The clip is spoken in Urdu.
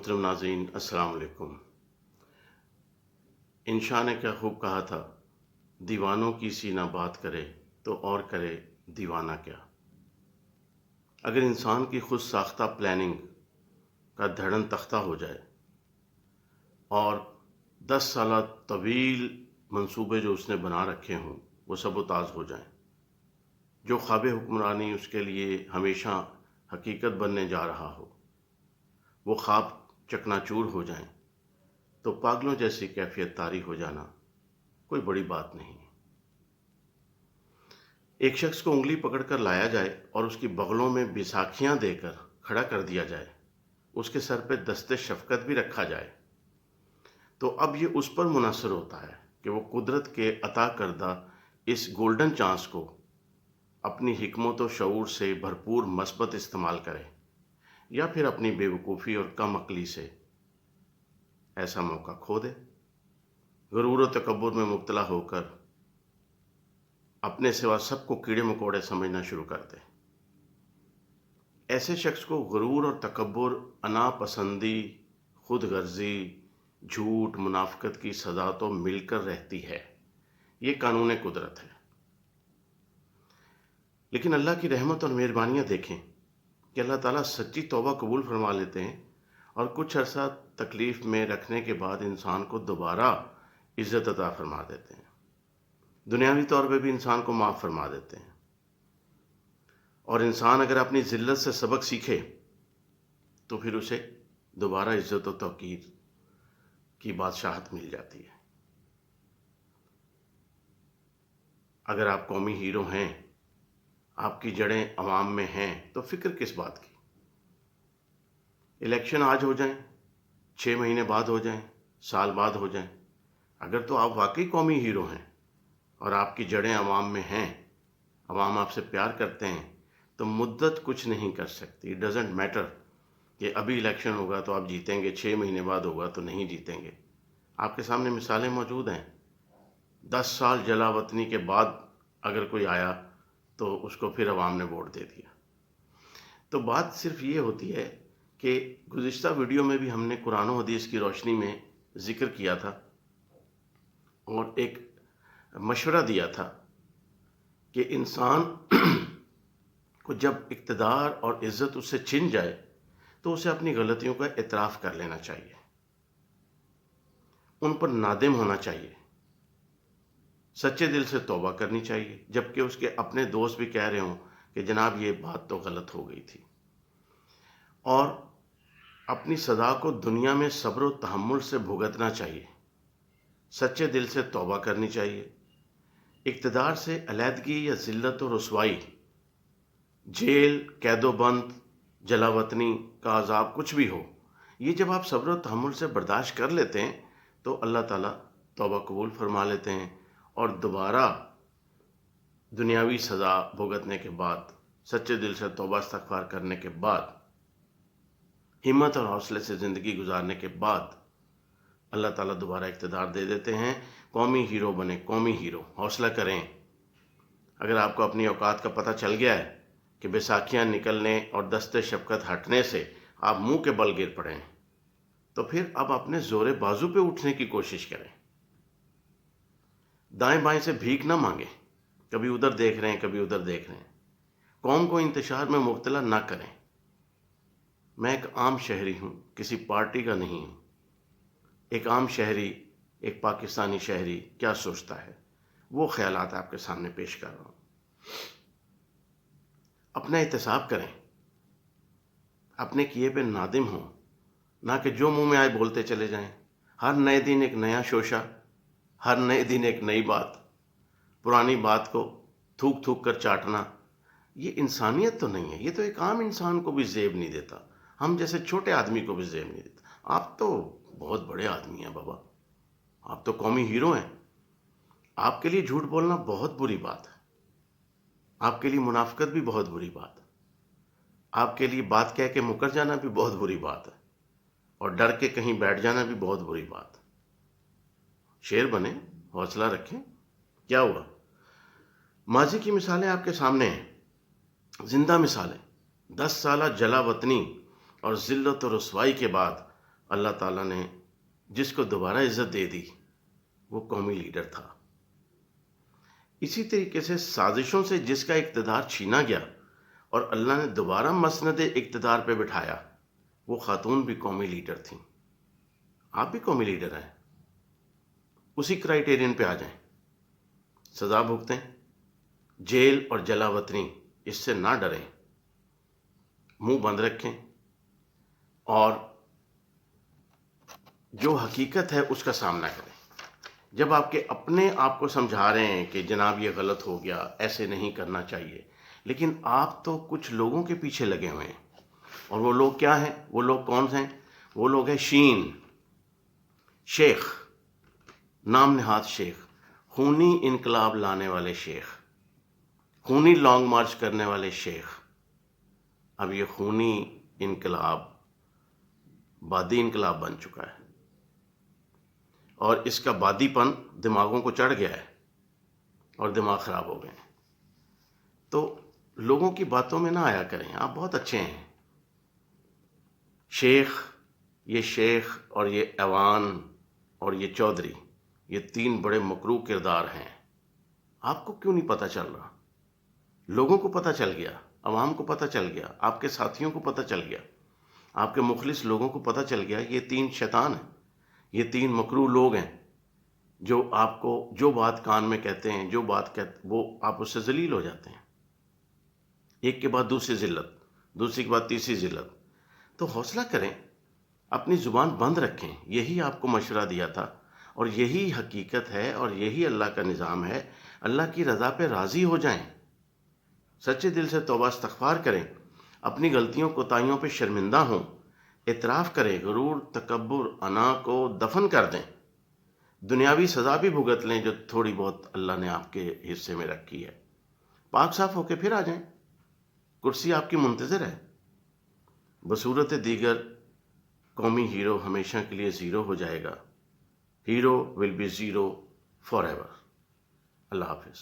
محترم ناظرین، السلام علیکم۔ انشاء نے کیا خوب کہا تھا، دیوانوں کی سی نہ بات کرے تو اور کرے دیوانہ کیا۔ اگر انسان کی خود ساختہ پلاننگ کا دھڑن تختہ ہو جائے اور 10 سالہ طویل منصوبے جو اس نے بنا رکھے ہوں وہ سب و تاز ہو جائیں، جو خواب حکمرانی اس کے لیے ہمیشہ حقیقت بننے جا رہا ہو وہ خواب چکنا چور ہو جائیں، تو پاگلوں جیسی کیفیت طاری ہو جانا کوئی بڑی بات نہیں۔ ایک شخص کو انگلی پکڑ کر لایا جائے اور اس کی بغلوں میں بیساکھیاں دے کر کھڑا کر دیا جائے، اس کے سر پہ دست شفقت بھی رکھا جائے، تو اب یہ اس پر منحصر ہوتا ہے کہ وہ قدرت کے عطا کردہ اس گولڈن چانس کو اپنی حکمت و شعور سے بھرپور مثبت استعمال کرے، یا پھر اپنی بے وقوفی اور کم عقلی سے ایسا موقع کھو دے، غرور و تکبر میں مبتلا ہو کر اپنے سوا سب کو کیڑے مکوڑے سمجھنا شروع کر دے۔ ایسے شخص کو غرور اور تکبر، انا پسندی، خود غرضی، جھوٹ، منافقت کی سزا تو مل کر رہتی ہے۔ یہ قانون قدرت ہے۔ لیکن اللہ کی رحمت اور مہربانیاں دیکھیں کہ اللہ تعالیٰ سچی توبہ قبول فرما لیتے ہیں اور کچھ عرصہ تکلیف میں رکھنے کے بعد انسان کو دوبارہ عزت عطا فرما دیتے ہیں، دنیاوی طور پہ بھی انسان کو معاف فرما دیتے ہیں، اور انسان اگر اپنی ذلت سے سبق سیکھے تو پھر اسے دوبارہ عزت و توقیر کی بادشاہت مل جاتی ہے۔ اگر آپ قومی ہیرو ہیں، آپ کی جڑیں عوام میں ہیں، تو فکر کس بات کی؟ الیکشن آج ہو جائیں، 6 مہینے بعد ہو جائیں، سال بعد ہو جائیں، اگر تو آپ واقعی قومی ہیرو ہیں اور آپ کی جڑیں عوام میں ہیں، عوام آپ سے پیار کرتے ہیں، تو مدت کچھ نہیں کر سکتی۔ اٹ ڈزنٹ میٹر کہ ابھی الیکشن ہوگا تو آپ جیتیں گے، 6 مہینے بعد ہوگا تو نہیں جیتیں گے۔ آپ کے سامنے مثالیں موجود ہیں۔ 10 سال جلا وطنی کے بعد اگر کوئی آیا تو اس کو پھر عوام نے ووٹ دے دیا۔ تو بات صرف یہ ہوتی ہے کہ گزشتہ ویڈیو میں بھی ہم نے قرآن و حدیث کی روشنی میں ذکر کیا تھا اور ایک مشورہ دیا تھا کہ انسان کو جب اقتدار اور عزت اس سے چھن جائے تو اسے اپنی غلطیوں کا اعتراف کر لینا چاہیے، ان پر نادم ہونا چاہیے، سچے دل سے توبہ کرنی چاہیے، جبکہ اس کے اپنے دوست بھی کہہ رہے ہوں کہ جناب یہ بات تو غلط ہو گئی تھی، اور اپنی سزا کو دنیا میں صبر و تحمل سے بھگتنا چاہیے، سچے دل سے توبہ کرنی چاہیے۔ اقتدار سے علیحدگی یا ذلت و رسوائی، جیل، قید و بند، جلا وطنی کا عذاب کچھ بھی ہو، یہ جب آپ صبر و تحمل سے برداشت کر لیتے ہیں تو اللہ تعالیٰ توبہ قبول فرما لیتے ہیں، اور دوبارہ دنیاوی سزا بھگتنے کے بعد، سچے دل سے توبہ استغفار کرنے کے بعد، ہمت اور حوصلے سے زندگی گزارنے کے بعد اللہ تعالیٰ دوبارہ اقتدار دے دیتے ہیں۔ قومی ہیرو بنے، قومی ہیرو، حوصلہ کریں۔ اگر آپ کو اپنی اوقات کا پتہ چل گیا ہے کہ بیساکھیاں نکلنے اور دست شفقت ہٹنے سے آپ منہ کے بل گر پڑے ہیں، تو پھر اب اپنے زور بازو پہ اٹھنے کی کوشش کریں۔ دائیں بائیں سے بھیک نہ مانگیں، کبھی ادھر دیکھ رہے ہیں کبھی ادھر دیکھ رہے ہیں۔ قوم کو انتشار میں مبتلا نہ کریں۔ میں ایک عام شہری ہوں، کسی پارٹی کا نہیں ہوں۔ ایک عام شہری، ایک پاکستانی شہری کیا سوچتا ہے، وہ خیالات آپ کے سامنے پیش کر رہا ہوں۔ اپنا احتساب کریں، اپنے کیے پہ نادم ہوں، نہ کہ جو منہ میں آئے بولتے چلے جائیں۔ ہر نئے دن ایک نیا شوشہ، ہر نئے دن ایک نئی بات، پرانی بات کو تھوک تھوک کر چاٹنا، یہ انسانیت تو نہیں ہے۔ یہ تو ایک عام انسان کو بھی زیب نہیں دیتا، ہم جیسے چھوٹے آدمی کو بھی زیب نہیں دیتا۔ آپ تو بہت بڑے آدمی ہیں بابا، آپ تو قومی ہیرو ہیں۔ آپ کے لیے جھوٹ بولنا بہت بری بات ہے، آپ کے لیے منافقت بھی بہت بری بات ہے، آپ کے لیے بات کہہ کے مکر جانا بھی بہت بری بات ہے، اور ڈر کے کہیں بیٹھ جانا بھی بہت بری بات ہے۔ شیر بنیں، حوصلہ رکھیں۔ کیا ہوا؟ ماضی کی مثالیں آپ کے سامنے ہیں، زندہ مثالیں۔ 10 سالہ جلا وطنی اور ذلت و رسوائی کے بعد اللہ تعالیٰ نے جس کو دوبارہ عزت دے دی وہ قومی لیڈر تھا۔ اسی طریقے سے سازشوں سے جس کا اقتدار چھینا گیا اور اللہ نے دوبارہ مسند اقتدار پہ بٹھایا وہ خاتون بھی قومی لیڈر تھیں۔ آپ بھی قومی لیڈر ہیں، اسی کرائیٹیرین پہ آ جائیں، سزا بھگتیں، جیل اور جلا وطنی اس سے نہ ڈریں، منہ بند رکھیں اور جو حقیقت ہے اس کا سامنا کریں۔ جب آپ کے اپنے آپ کو سمجھا رہے ہیں کہ جناب یہ غلط ہو گیا، ایسے نہیں کرنا چاہیے، لیکن آپ تو کچھ لوگوں کے پیچھے لگے ہوئے ہیں، اور وہ لوگ کیا ہیں؟ وہ لوگ کون ہیں؟ وہ لوگ ہیں شین، شیخ، نام نہاد شیخ، خونی انقلاب لانے والے شیخ، خونی لانگ مارچ کرنے والے شیخ۔ اب یہ خونی انقلاب بادی انقلاب بن چکا ہے، اور اس کا بادی پن دماغوں کو چڑھ گیا ہے اور دماغ خراب ہو گئے ہیں۔ تو لوگوں کی باتوں میں نہ آیا کریں، آپ بہت اچھے ہیں۔ یہ شیخ اور یہ ایوان اور یہ چودھری، یہ تین بڑے مکروہ کردار ہیں۔ آپ کو کیوں نہیں پتہ چل رہا؟ لوگوں کو پتہ چل گیا، عوام کو پتہ چل گیا، آپ کے ساتھیوں کو پتہ چل گیا، آپ کے مخلص لوگوں کو پتہ چل گیا، یہ تین شیطان ہیں، یہ تین مکروہ لوگ ہیں جو آپ کو جو بات کان میں کہتے ہیں، جو بات کہتے وہ آپ اس سے ذلیل ہو جاتے ہیں، ایک کے بعد دوسری ذلت، دوسری کے بعد تیسری ذلت۔ تو حوصلہ کریں، اپنی زبان بند رکھیں، یہی آپ کو مشورہ دیا تھا، اور یہی حقیقت ہے اور یہی اللہ کا نظام ہے۔ اللہ کی رضا پہ راضی ہو جائیں، سچے دل سے توبہ استغفار کریں، اپنی غلطیوں کوتاہیوں پہ شرمندہ ہوں، اعتراف کریں، غرور تکبر انا کو دفن کر دیں، دنیاوی سزا بھی بھگت لیں جو تھوڑی بہت اللہ نے آپ کے حصے میں رکھی ہے، پاک صاف ہو کے پھر آ جائیں، کرسی آپ کی منتظر ہے۔ بصورت دیگر قومی ہیرو ہمیشہ کے لیے زیرو ہو جائے گا، hero will be zero forever. اللہ حافظ۔